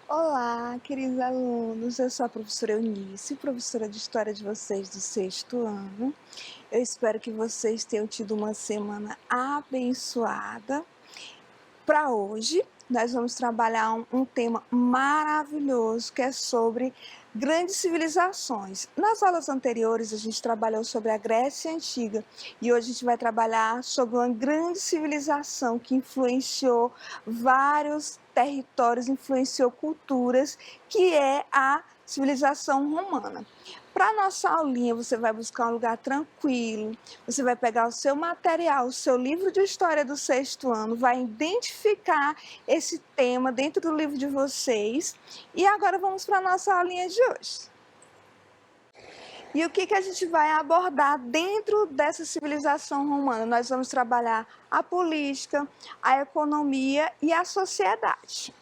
Olá, queridos alunos, eu sou a professora Eunice, professora de História de vocês do sexto ano. Eu espero que vocês tenham tido uma semana abençoada. Para hoje, nós vamos trabalhar um tema maravilhoso que é sobre grandes civilizações. Nas aulas anteriores, a gente trabalhou sobre a Grécia Antiga e hoje a gente vai trabalhar sobre uma grande civilização que influenciou vários territórios, influenciou culturas, que é a civilização romana. Para nossa aulinha, você vai buscar um lugar tranquilo, você vai pegar o seu material, o seu livro de história do sexto ano, vai identificar esse tema dentro do livro de vocês. E agora vamos para a nossa aulinha de hoje. E o que a gente vai abordar dentro dessa civilização romana? Nós vamos trabalhar a política, a economia e a sociedade.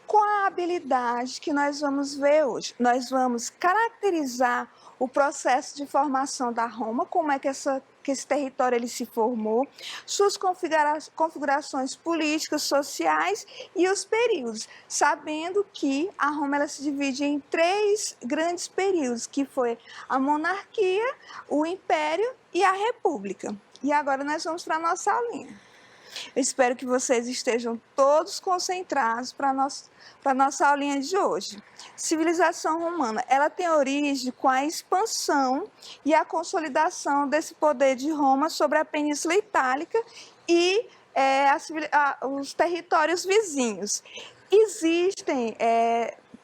Qual a habilidade que nós vamos ver hoje? Nós vamos caracterizar o processo de formação da Roma, como é que esse território ele se formou, suas configurações políticas, sociais e os períodos, sabendo que a Roma ela se divide em três grandes períodos, que foi a monarquia, o império e a república. E agora nós vamos para a nossa aulinha. Eu espero que vocês estejam todos concentrados para a nossa aulinha de hoje. Civilização romana, ela tem origem com a expansão e a consolidação desse poder de Roma sobre a Península Itálica e os territórios vizinhos. Existem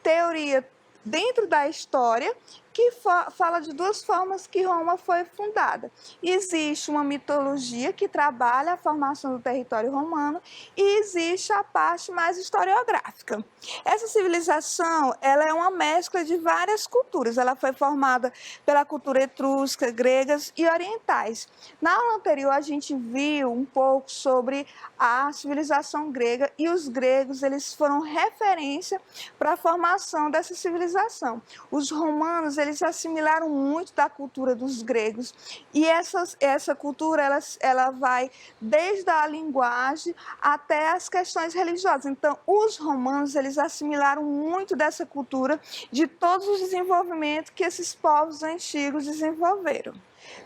teoria dentro da história que fala de duas formas que Roma foi fundada. Existe uma mitologia que trabalha a formação do território romano e existe a parte mais historiográfica. Essa civilização ela é uma mescla de várias culturas. Ela foi formada pela cultura etrusca, gregas e orientais. Na aula anterior, a gente viu um pouco sobre a civilização grega e os gregos eles foram referência para a formação dessa civilização. Os romanos eles assimilaram muito da cultura dos gregos e essa cultura ela vai desde a linguagem até as questões religiosas. Então, os romanos eles assimilaram muito dessa cultura, de todos os desenvolvimentos que esses povos antigos desenvolveram.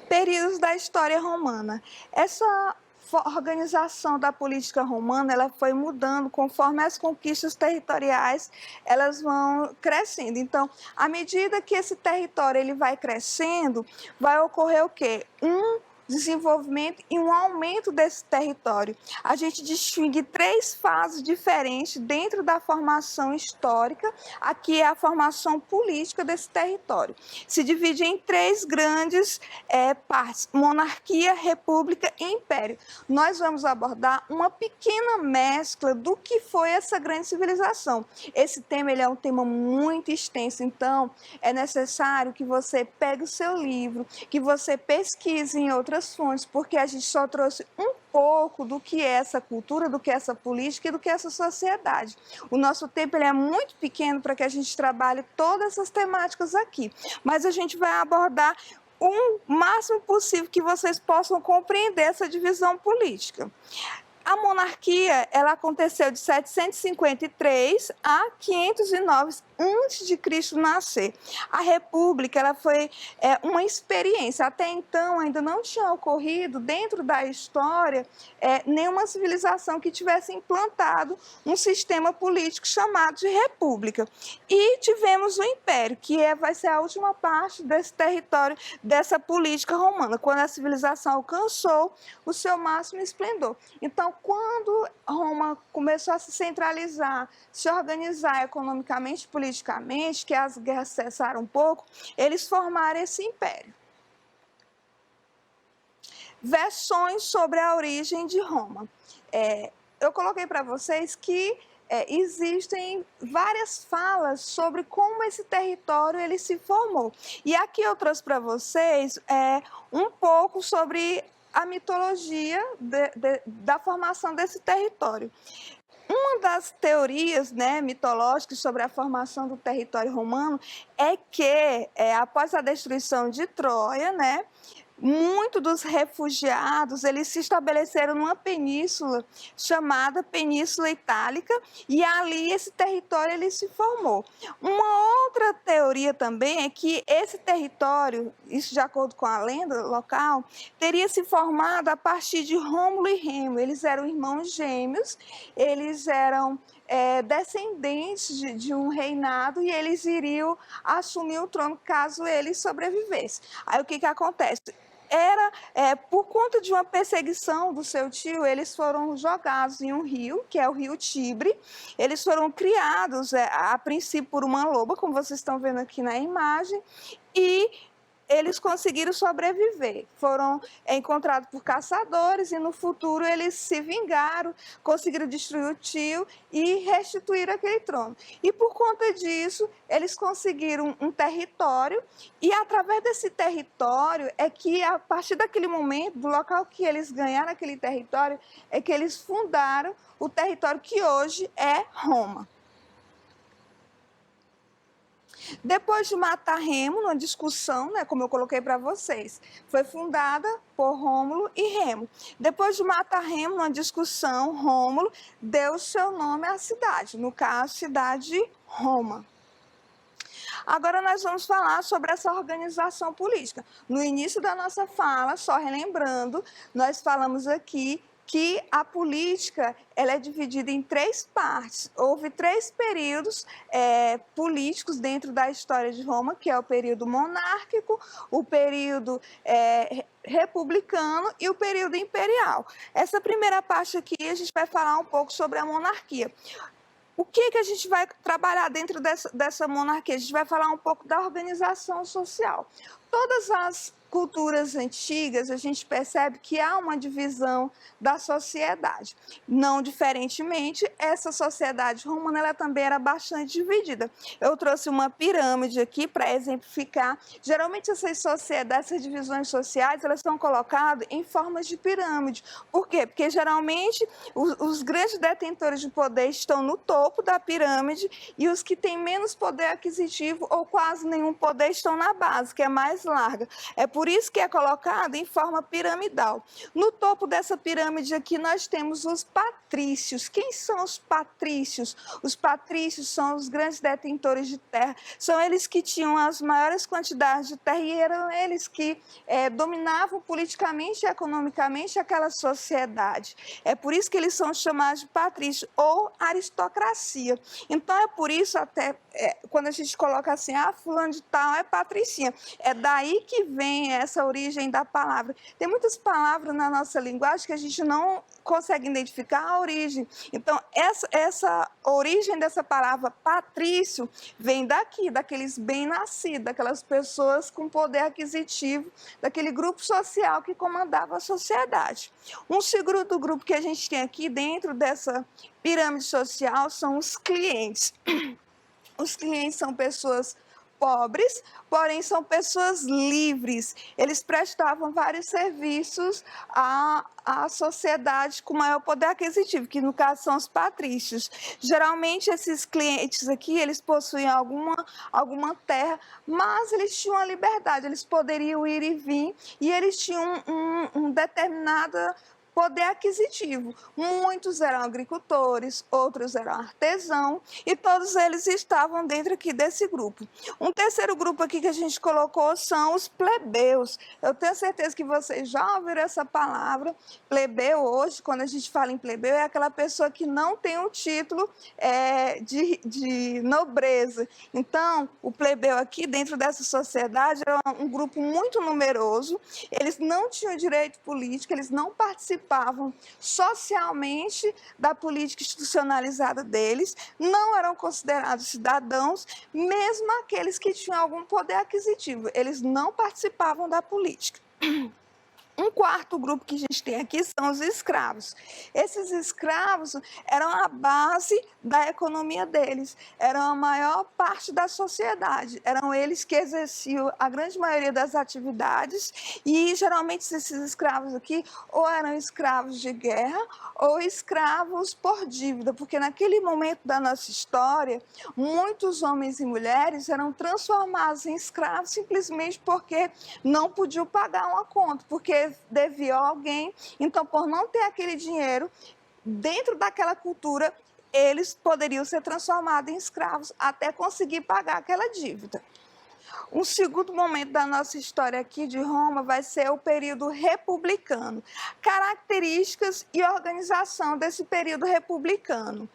Períodos da história romana. Essa organização da política romana ela foi mudando conforme as conquistas territoriais elas vão crescendo. Então, à medida que esse território ele vai crescendo, vai ocorrer o quê? Desenvolvimento e um aumento desse território. A gente distingue três fases diferentes dentro da formação histórica. Aqui é a formação política desse território. Se divide em três grandes partes: monarquia, república e império. Nós vamos abordar uma pequena mescla do que foi essa grande civilização. Esse tema ele é um tema muito extenso, então é necessário que você pegue o seu livro, que você pesquise em outras fontes, porque a gente só trouxe um pouco do que é essa cultura, do que é essa política e do que é essa sociedade. O nosso tempo ele é muito pequeno para que a gente trabalhe todas essas temáticas aqui, mas a gente vai abordar o máximo possível que vocês possam compreender essa divisão política. A monarquia ela aconteceu de 753 a 509 antes de Cristo nascer. A república ela foi uma experiência. Até então ainda não tinha ocorrido dentro da história nenhuma civilização que tivesse implantado um sistema político chamado de república. E tivemos o império, que vai ser a última parte desse território, dessa política romana, quando a civilização alcançou o seu máximo esplendor. Então, quando Roma começou a se centralizar, se organizar economicamente e politicamente, que as guerras cessaram um pouco, eles formaram esse império. Versões sobre a origem de Roma. Eu coloquei para vocês que existem várias falas sobre como esse território ele se formou. E aqui eu trouxe para vocês um pouco sobre a mitologia da formação desse território. Uma das teorias, né, mitológicas sobre a formação do território romano é que, após a destruição de Troia, né, muitos dos refugiados, eles se estabeleceram numa península chamada Península Itálica, e ali esse território ele se formou. Uma outra teoria também é que esse território, isso de acordo com a lenda local, teria se formado a partir de Rômulo e Remo. Eles eram irmãos gêmeos, eles eram descendentes de um reinado, e eles iriam assumir o trono caso eles sobrevivessem. Aí o que acontece? Por conta de uma perseguição do seu tio, eles foram jogados em um rio, que é o rio Tibre. Eles foram criados, a princípio, por uma loba, como vocês estão vendo aqui na imagem, e eles conseguiram sobreviver. Foram encontrados por caçadores e no futuro eles se vingaram, conseguiram destruir o tio e restituir aquele trono. E por conta disso, eles conseguiram um território, e através desse território é que, a partir daquele momento, do local que eles ganharam aquele território, é que eles fundaram o território que hoje é Roma. Depois de matar Remo, numa discussão, né, como eu coloquei para vocês, foi fundada por Rômulo e Remo. Depois de matar Remo, numa discussão, Rômulo deu seu nome à cidade, no caso, cidade Roma. Agora nós vamos falar sobre essa organização política. No início da nossa fala, só relembrando, nós falamos aqui que a política ela é dividida em 3 partes. Houve 3 períodos políticos dentro da história de Roma, que é o período monárquico, o período republicano e o período imperial. Essa primeira parte aqui, a gente vai falar um pouco sobre a monarquia. O que a gente vai trabalhar dentro dessa monarquia? A gente vai falar um pouco da organização social. Todas as culturas antigas, a gente percebe que há uma divisão da sociedade. Não diferentemente, essa sociedade romana ela também era bastante dividida. Eu trouxe uma pirâmide aqui para exemplificar. Geralmente essas sociedades, essas divisões sociais, elas são colocadas em formas de pirâmide. Por quê? Porque geralmente os grandes detentores de poder estão no topo da pirâmide, e os que têm menos poder aquisitivo ou quase nenhum poder estão na base, que é mais larga. É por isso que é colocado em forma piramidal. No topo dessa pirâmide aqui nós temos os patrícios. Quem são os patrícios? Os patrícios são os grandes detentores de terra. São eles que tinham as maiores quantidades de terra, e eram eles que dominavam politicamente e economicamente aquela sociedade. É por isso que eles são chamados de patrícios ou aristocracia. Então é por isso até quando a gente coloca assim, fulano de tal é patricinha, é daí que vem essa origem da palavra. Tem muitas palavras na nossa linguagem que a gente não consegue identificar a origem. Então, essa origem dessa palavra patrício vem daqui, daqueles bem-nascidos, daquelas pessoas com poder aquisitivo, daquele grupo social que comandava a sociedade. Um segundo grupo que a gente tem aqui dentro dessa pirâmide social são os clientes. Os clientes são pessoas pobres, porém são pessoas livres. Eles prestavam vários serviços à sociedade com maior poder aquisitivo, que no caso são os patrícios. Geralmente esses clientes aqui, eles possuíam alguma terra, mas eles tinham a liberdade, eles poderiam ir e vir, e eles tinham um determinado poder aquisitivo. Muitos eram agricultores, outros eram artesãos, e todos eles estavam dentro aqui desse grupo. Um terceiro grupo aqui que a gente colocou são os plebeus. Eu tenho certeza que vocês já ouviram essa palavra. Plebeu hoje, quando a gente fala em plebeu, é aquela pessoa que não tem um título de nobreza. Então, o plebeu aqui dentro dessa sociedade era um grupo muito numeroso, eles não tinham direito político, eles não participavam socialmente da política institucionalizada deles, não eram considerados cidadãos, mesmo aqueles que tinham algum poder aquisitivo, eles não participavam da política. Um quarto grupo que a gente tem aqui são os escravos. Esses escravos eram a base da economia deles, eram a maior parte da sociedade, eram eles que exerciam a grande maioria das atividades e geralmente esses escravos aqui ou eram escravos de guerra ou escravos por dívida, porque naquele momento da nossa história, muitos homens e mulheres eram transformados em escravos simplesmente porque não podiam pagar uma conta, porque devia a alguém, então por não ter aquele dinheiro, dentro daquela cultura, eles poderiam ser transformados em escravos até conseguir pagar aquela dívida. Um segundo momento da nossa história aqui de Roma vai ser o período republicano. Características e organização desse período republicano.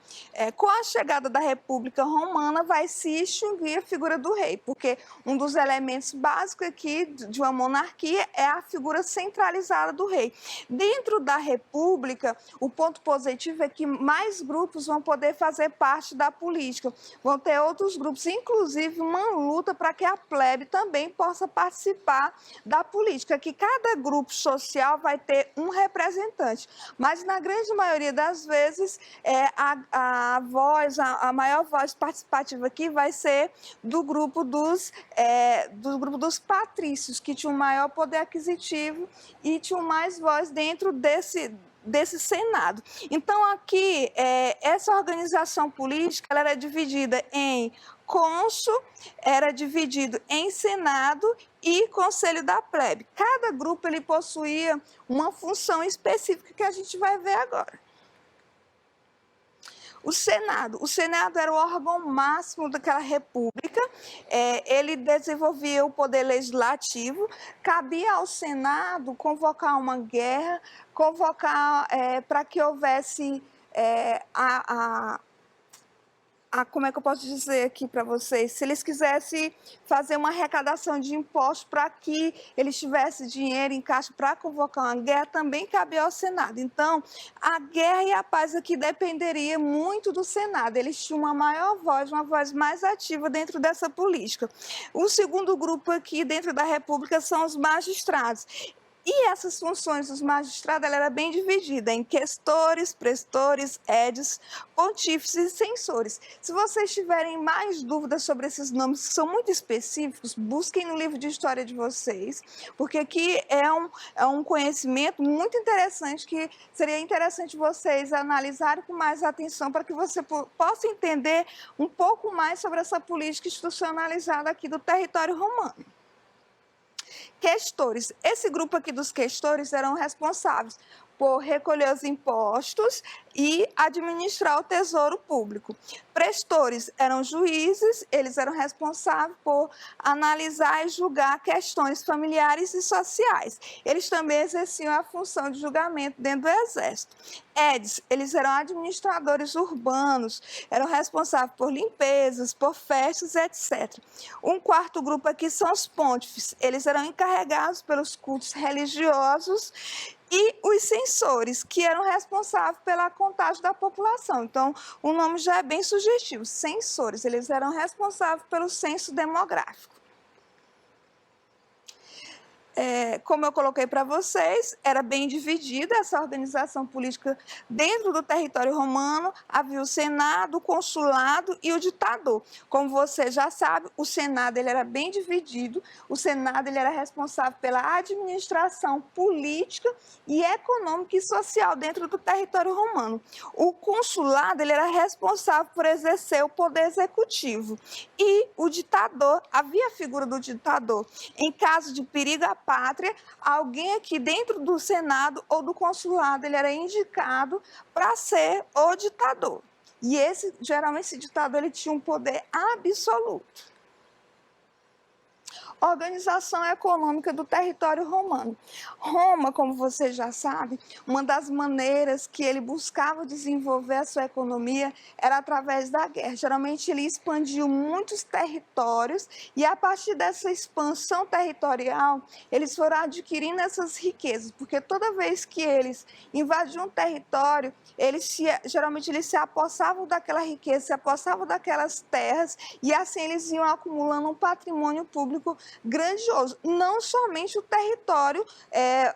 Com a chegada da República Romana, vai se extinguir a figura do rei, porque um dos elementos básicos aqui de uma monarquia é a figura centralizada do rei. Dentro da República, o ponto positivo é que mais grupos vão poder fazer parte da política, vão ter outros grupos, inclusive uma luta para que a plebe também possa participar da política, que cada grupo social vai ter um representante, mas na grande maioria das vezes a maior voz participativa aqui vai ser do grupo dos patrícios, que tinham maior poder aquisitivo e tinham mais voz dentro desse Senado. Então, aqui, essa organização política ela era dividida em cônsul, era dividido em Senado e Conselho da Plebe. Cada grupo ele possuía uma função específica que a gente vai ver agora. O Senado era o órgão máximo daquela república, ele desenvolvia o poder legislativo, cabia ao Senado convocar uma guerra, convocar para que houvesse como é que eu posso dizer aqui para vocês? Se eles quisessem fazer uma arrecadação de impostos para que eles tivessem dinheiro em caixa para convocar uma guerra, também cabia ao Senado. Então, a guerra e a paz aqui dependeria muito do Senado. Eles tinham uma maior voz, uma voz mais ativa dentro dessa política. O segundo grupo aqui dentro da República são os magistrados. E essas funções dos magistrados ela era bem dividida em questores, prestores, édios, pontífices e censores. Se vocês tiverem mais dúvidas sobre esses nomes que são muito específicos, busquem no livro de história de vocês, porque aqui é um conhecimento muito interessante que seria interessante vocês analisarem com mais atenção para que você possa entender um pouco mais sobre essa política institucionalizada aqui do território romano. Questores. Esse grupo aqui dos questores eram responsáveis por recolher os impostos e administrar o tesouro público. Prestores eram juízes, eles eram responsáveis por analisar e julgar questões familiares e sociais. Eles também exerciam a função de julgamento dentro do exército. Édios, eles eram administradores urbanos, eram responsáveis por limpezas, por festas, etc. Um quarto grupo aqui são os pontífices, eles eram encarregados pelos cultos religiosos e os censores, que eram responsáveis pela contagem da população. Então, o nome já é bem sugestivo, censores, eles eram responsáveis pelo censo demográfico. Como eu coloquei para vocês, era bem dividida essa organização política dentro do território romano, havia o Senado, o Consulado e o ditador. Como você já sabe, o Senado ele era bem dividido, o Senado ele era responsável pela administração política e econômica e social dentro do território romano. O Consulado ele era responsável por exercer o poder executivo e o ditador, havia a figura do ditador. Em caso de perigo à pátria, alguém aqui dentro do Senado ou do Consulado ele era indicado para ser o ditador. E geralmente esse ditador ele tinha um poder absoluto. Organização econômica do território romano. Roma, como você já sabe, uma das maneiras que ele buscava desenvolver a sua economia era através da guerra. Geralmente ele expandiu muitos territórios e a partir dessa expansão territorial, eles foram adquirindo essas riquezas, porque toda vez que eles invadiam um território, geralmente eles se apossavam daquela riqueza, se apossavam daquelas terras e assim eles iam acumulando um patrimônio público grandioso. Não somente o território,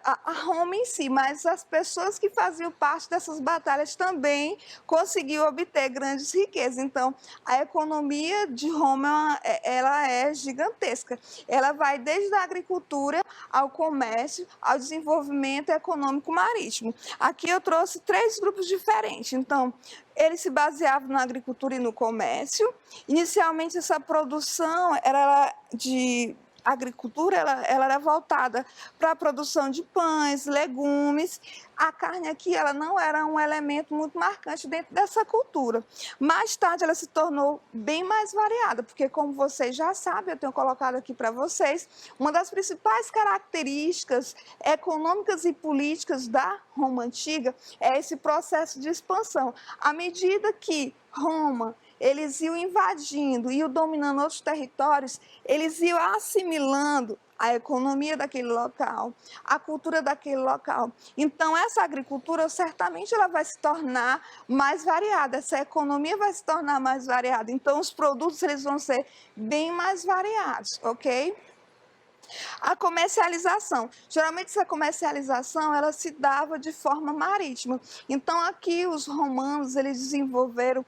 a Roma em si, mas as pessoas que faziam parte dessas batalhas também conseguiam obter grandes riquezas. Então, a economia de Roma, ela é gigantesca. Ela vai desde a agricultura ao comércio, ao desenvolvimento econômico marítimo. Aqui eu trouxe 3 grupos diferentes. Então, eles se baseavam na agricultura e no comércio. Inicialmente, essa produção era de agricultura, ela era voltada para a produção de pães, legumes. A carne aqui, ela não era um elemento muito marcante dentro dessa cultura. Mais tarde, ela se tornou bem mais variada, porque, como vocês já sabem, eu tenho colocado aqui para vocês, uma das principais características econômicas e políticas da Roma Antiga é esse processo de expansão. À medida que Roma eles iam invadindo, iam dominando outros territórios, eles iam assimilando a economia daquele local, a cultura daquele local. Então, essa agricultura, certamente, ela vai se tornar mais variada, essa economia vai se tornar mais variada. Então, os produtos, eles vão ser bem mais variados, ok? A comercialização. Geralmente, essa comercialização, ela se dava de forma marítima. Então, aqui, os romanos, eles desenvolveram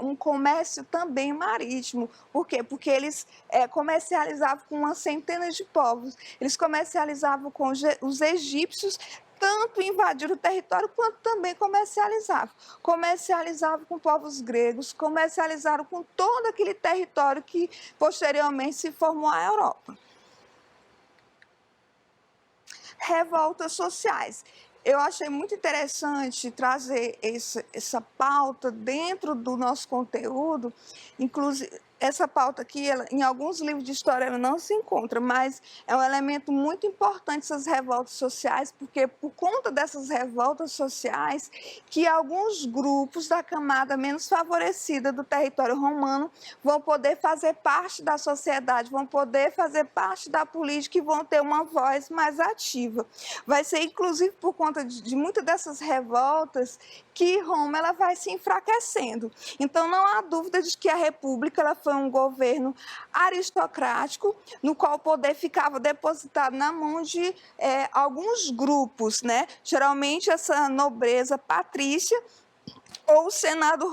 um comércio também marítimo. Por quê? Porque eles comercializavam com uma centena de povos. Eles comercializavam com os egípcios, tanto invadiram o território, quanto também comercializavam. Comercializavam com povos gregos, comercializaram com todo aquele território que, posteriormente, se formou a Europa. Revoltas sociais. Eu achei muito interessante trazer essa pauta dentro do nosso conteúdo, inclusive essa pauta aqui, em alguns livros de história ela não se encontra, mas é um elemento muito importante essas revoltas sociais, porque por conta dessas revoltas sociais que alguns grupos da camada menos favorecida do território romano vão poder fazer parte da sociedade, vão poder fazer parte da política e vão ter uma voz mais ativa. Vai ser inclusive por conta de muitas dessas revoltas que Roma ela vai se enfraquecendo. Então, não há dúvida de que a República ela foi um governo aristocrático, no qual o poder ficava depositado na mão de alguns grupos, né? Geralmente, essa nobreza patrícia ou o Senado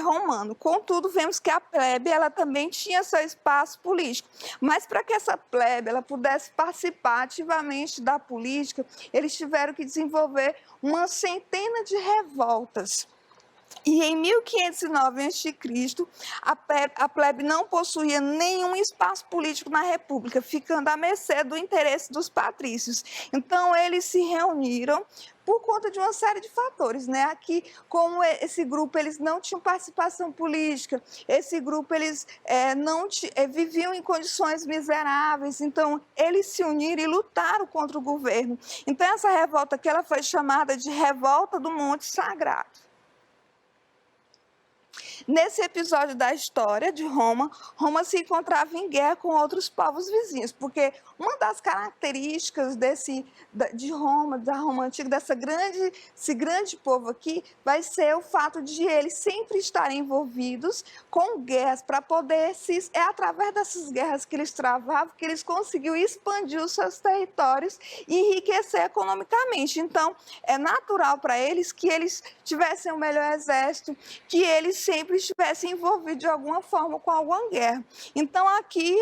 romano. Contudo, vemos que a plebe ela também tinha seu espaço político. Mas para que essa plebe ela pudesse participar ativamente da política, eles tiveram que desenvolver uma centena de revoltas. E em 1509 a.C., a plebe não possuía nenhum espaço político na República, ficando à mercê do interesse dos patrícios. Então, eles se reuniram por conta de uma série de fatores, né? Aqui, como esse grupo eles não tinham participação política, esse grupo eles viviam em condições miseráveis, então eles se uniram e lutaram contra o governo. Então, essa revolta aqui ela foi chamada de Revolta do Monte Sagrado. Nesse episódio da história de Roma, Roma se encontrava em guerra com outros povos vizinhos, porque uma das características de Roma, da Roma antiga, desse grande povo aqui, vai ser o fato de eles sempre estarem envolvidos com guerras, para poder é através dessas guerras que eles travavam que eles conseguiam expandir os seus territórios e enriquecer economicamente. Então, é natural para eles que eles tivessem um melhor exército, que eles sempre estivessem envolvidos de alguma forma com alguma guerra. Então, aqui,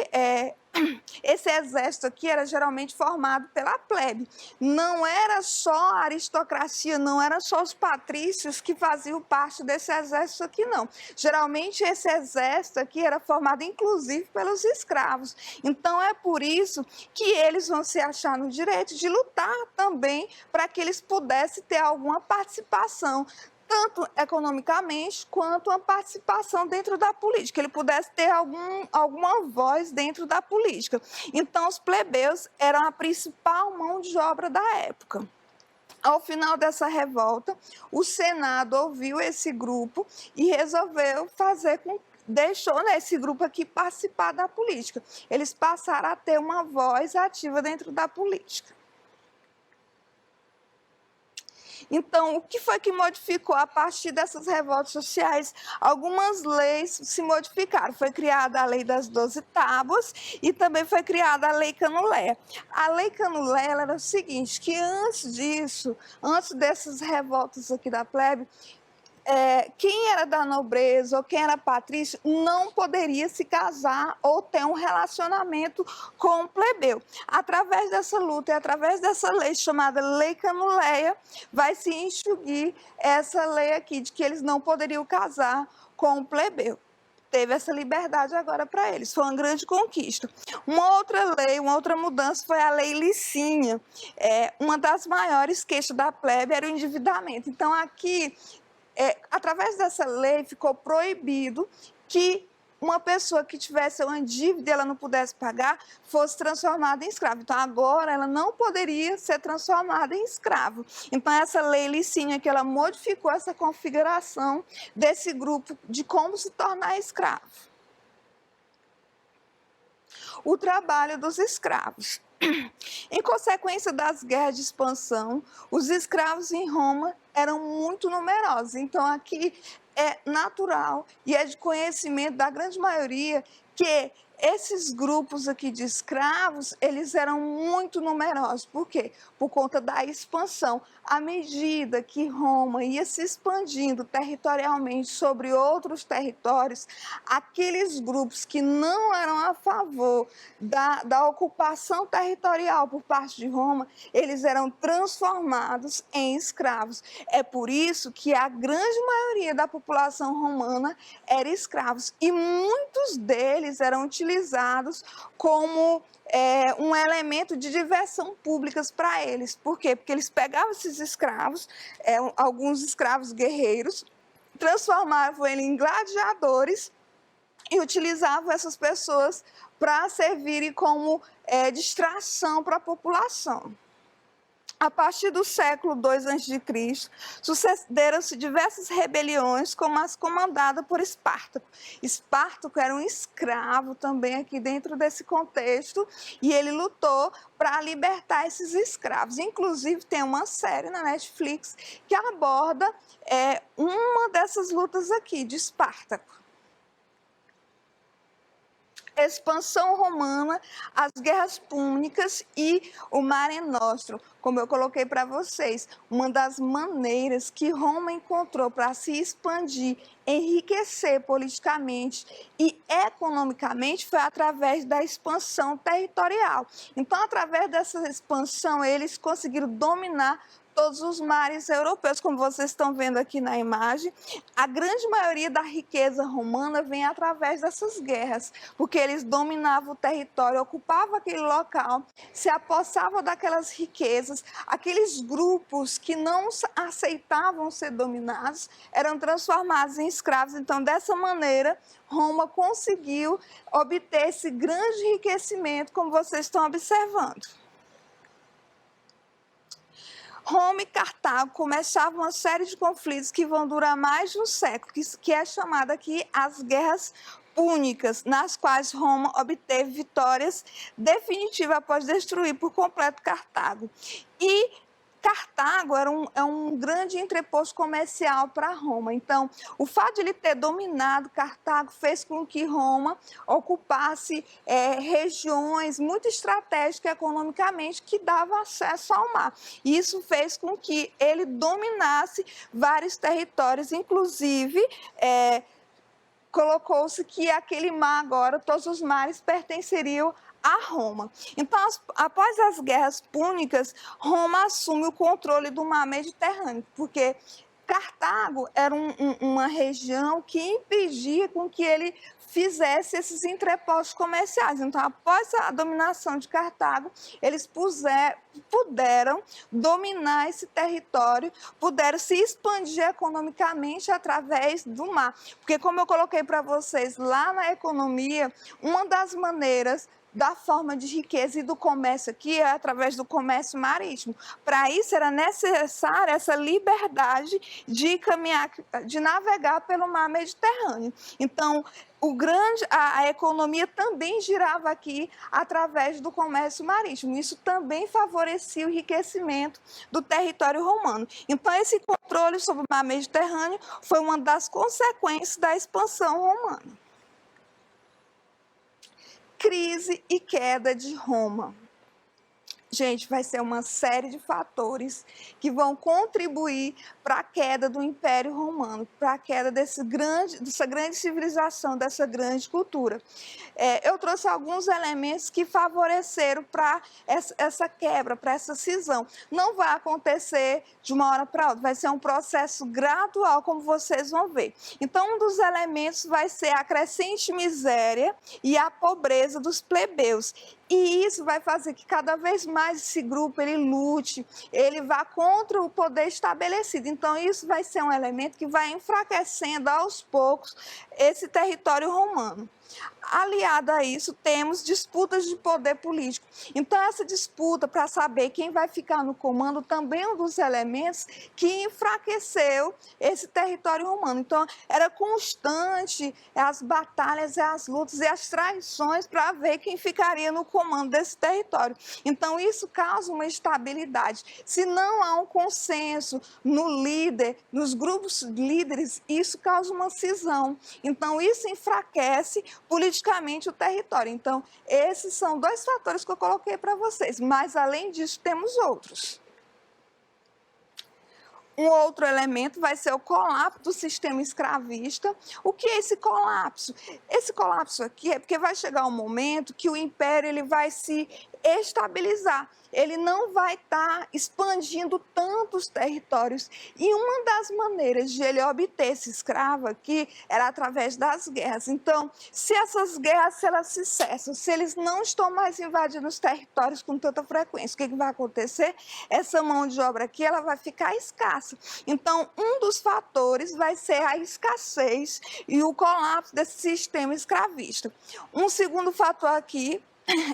esse exército aqui era geralmente formado pela plebe. Não era só a aristocracia, não era só os patrícios que faziam parte desse exército aqui, não. Geralmente, esse exército aqui era formado, inclusive, pelos escravos. Então, é por isso que eles vão se achar no direito de lutar também para que eles pudessem ter alguma participação, tanto economicamente quanto a participação dentro da política, ele pudesse ter alguma voz dentro da política. Então, os plebeus eram a principal mão de obra da época. Ao final dessa revolta, o Senado ouviu esse grupo e resolveu deixou esse grupo aqui participar da política. Eles passaram a ter uma voz ativa dentro da política. Então, o que foi que modificou a partir dessas revoltas sociais? Algumas leis se modificaram. Foi criada a Lei das 12 Tábuas e também foi criada a Lei Canulé. A Lei Canulé ela era o seguinte, que antes disso, antes dessas revoltas aqui da plebe, quem era da nobreza ou quem era patrício não poderia se casar ou ter um relacionamento com o plebeu. Através dessa luta e através dessa lei chamada Lei Canuleia, vai se instituir essa lei aqui de que eles não poderiam casar com o plebeu. Teve essa liberdade agora para eles, foi uma grande conquista. Uma outra lei, uma outra mudança foi a Lei Licínia. Uma das maiores queixas da plebe era o endividamento. Então, aqui através dessa lei ficou proibido que uma pessoa que tivesse uma dívida e ela não pudesse pagar fosse transformada em escravo. Então, agora ela não poderia ser transformada em escravo. Então, essa lei Licínia que ela modificou essa configuração desse grupo de como se tornar escravo. O trabalho dos escravos. Em consequência das guerras de expansão, os escravos em Roma eram muito numerosos. Então, aqui é natural e é de conhecimento da grande maioria que esses grupos aqui de escravos, eles eram muito numerosos. Por quê? Por conta da expansão. À medida que Roma ia se expandindo territorialmente sobre outros territórios, aqueles grupos que não eram a favor da ocupação territorial por parte de Roma, eles eram transformados em escravos. É por isso que a grande maioria da população romana era escravos e muitos deles eram utilizados como um elemento de diversão públicas para eles. Por quê? Porque eles pegavam esses escravos, alguns escravos guerreiros, transformavam eles em gladiadores e utilizavam essas pessoas para servirem como distração para a população. A partir do século II a.C., sucederam-se diversas rebeliões, como as comandadas por Espartaco. Espartaco era um escravo também aqui dentro desse contexto, e ele lutou para libertar esses escravos. Inclusive, tem uma série na Netflix que aborda uma dessas lutas aqui, de Espartaco. Expansão romana, as guerras púnicas e o Mare Nostrum. Como eu coloquei para vocês, uma das maneiras que Roma encontrou para se expandir, enriquecer politicamente e economicamente foi através da expansão territorial. Então, através dessa expansão, eles conseguiram dominar todos os mares europeus, como vocês estão vendo aqui na imagem. A grande maioria da riqueza romana vem através dessas guerras, porque eles dominavam o território, ocupavam aquele local, se apossavam daquelas riquezas. Aqueles grupos que não aceitavam ser dominados eram transformados em escravos. Então, dessa maneira, Roma conseguiu obter esse grande enriquecimento, como vocês estão observando. Roma e Cartago começavam uma série de conflitos que vão durar mais de um século, que é chamada aqui as Guerras Púnicas, nas quais Roma obteve vitórias definitivas após destruir por completo Cartago. E Cartago era um grande entreposto comercial para Roma. Então, o fato de ele ter dominado Cartago fez com que Roma ocupasse regiões muito estratégicas economicamente que davam acesso ao mar. Isso fez com que ele dominasse vários territórios, inclusive colocou-se que aquele mar agora, todos os mares pertenceriam a Roma. Então, após as guerras púnicas, Roma assume o controle do mar Mediterrâneo, porque Cartago era uma região que impedia com que ele fizesse esses entrepostos comerciais. Então, após a dominação de Cartago, eles puderam dominar esse território, puderam se expandir economicamente através do mar. Porque, como eu coloquei para vocês lá na economia, uma das maneiras da forma de riqueza e do comércio aqui é através do comércio marítimo. Para isso era necessária essa liberdade de caminhar, de navegar pelo mar Mediterrâneo. Então, a economia também girava aqui através do comércio marítimo. Isso também favorecia o enriquecimento do território romano. Então, esse controle sobre o mar Mediterrâneo foi uma das consequências da expansão romana. Crise e queda de Roma. Gente, vai ser uma série de fatores que vão contribuir para a queda do Império Romano, para a queda dessa grande civilização, dessa grande cultura. Eu trouxe alguns elementos que favoreceram para essa quebra, para essa cisão. Não vai acontecer de uma hora para outra, vai ser um processo gradual, como vocês vão ver. Então, um dos elementos vai ser a crescente miséria e a pobreza dos plebeus. E isso vai fazer que cada vez mais esse grupo ele lute, ele vá contra o poder estabelecido. Então, isso vai ser um elemento que vai enfraquecendo aos poucos esse território romano. Aliado a isso, temos disputas de poder político. Então, essa disputa para saber quem vai ficar no comando também é um dos elementos que enfraqueceu esse território romano. Então, era constante as batalhas, as lutas e as traições para ver quem ficaria no comando desse território. Então, isso causa uma instabilidade. Se não há um consenso no líder, nos grupos líderes, isso causa uma cisão. Então, isso enfraquece politicamente o território. Então, esses são dois fatores que eu coloquei para vocês, mas além disso temos outros. Um outro elemento vai ser o colapso do sistema escravista. O que é esse colapso? Esse colapso aqui é porque vai chegar um momento que o império ele vai se estabilizar. Ele não vai estar expandindo tantos territórios. E uma das maneiras de ele obter esse escravo aqui era através das guerras. Então, se essas guerras elas se cessam, se eles não estão mais invadindo os territórios com tanta frequência, o que vai acontecer? Essa mão de obra aqui ela vai ficar escassa. Então, um dos fatores vai ser a escassez e o colapso desse sistema escravista. Um segundo fator aqui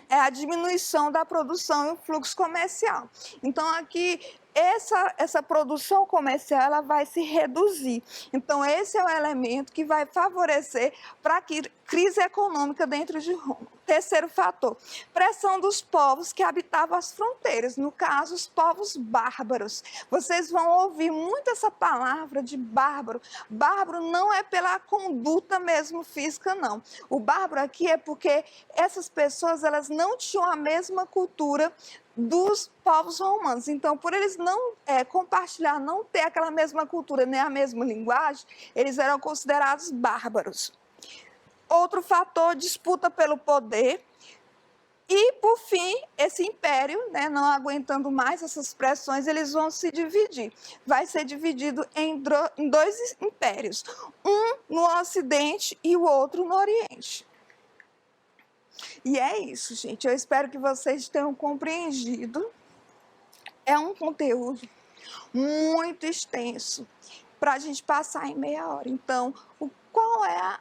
é a diminuição da produção e o fluxo comercial. Então, aqui, essa produção comercial ela vai se reduzir. Então, esse é o elemento que vai favorecer para a crise econômica dentro de Roma. Terceiro fator, pressão dos povos que habitavam as fronteiras, no caso, os povos bárbaros. Vocês vão ouvir muito essa palavra de bárbaro. Bárbaro não é pela conduta mesmo física, não. O bárbaro aqui é porque essas pessoas elas não tinham a mesma cultura dos povos romanos. Então, por eles não compartilhar, não ter aquela mesma cultura, nem a mesma linguagem, eles eram considerados bárbaros. Outro fator, disputa pelo poder. E, por fim, esse império, não aguentando mais essas pressões, eles vão se dividir. Vai ser dividido em dois impérios, um no Ocidente e o outro no Oriente. E é isso, gente. Eu espero que vocês tenham compreendido. É um conteúdo muito extenso para a gente passar em meia hora. Então, qual é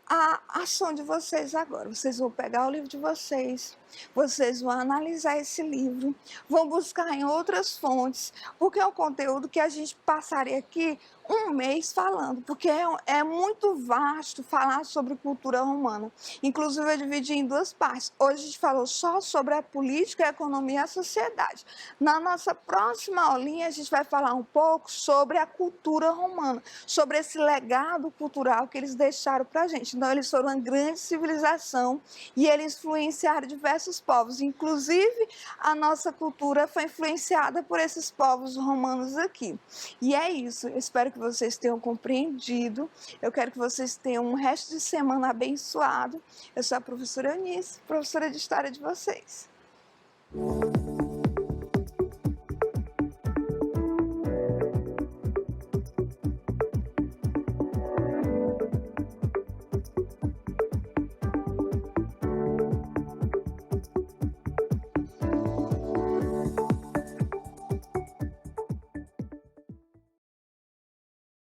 a ação de vocês agora? Vocês vão pegar o livro de vocês, vocês vão analisar esse livro, vão buscar em outras fontes, porque é um conteúdo que a gente passaria aqui um mês falando, porque é muito vasto falar sobre cultura romana. Inclusive, eu dividi em duas partes. Hoje a gente falou só sobre a política, a economia e a sociedade. Na nossa próxima aulinha, a gente vai falar um pouco sobre a cultura romana, sobre esse legado cultural que eles deixaram para a gente. Então, eles foram uma grande civilização e eles influenciaram diversos povos. Inclusive, a nossa cultura foi influenciada por esses povos romanos aqui. E é isso. Eu espero que vocês tenham compreendido. Eu quero que vocês tenham um resto de semana abençoado. Eu sou a professora Eunice, professora de História de vocês.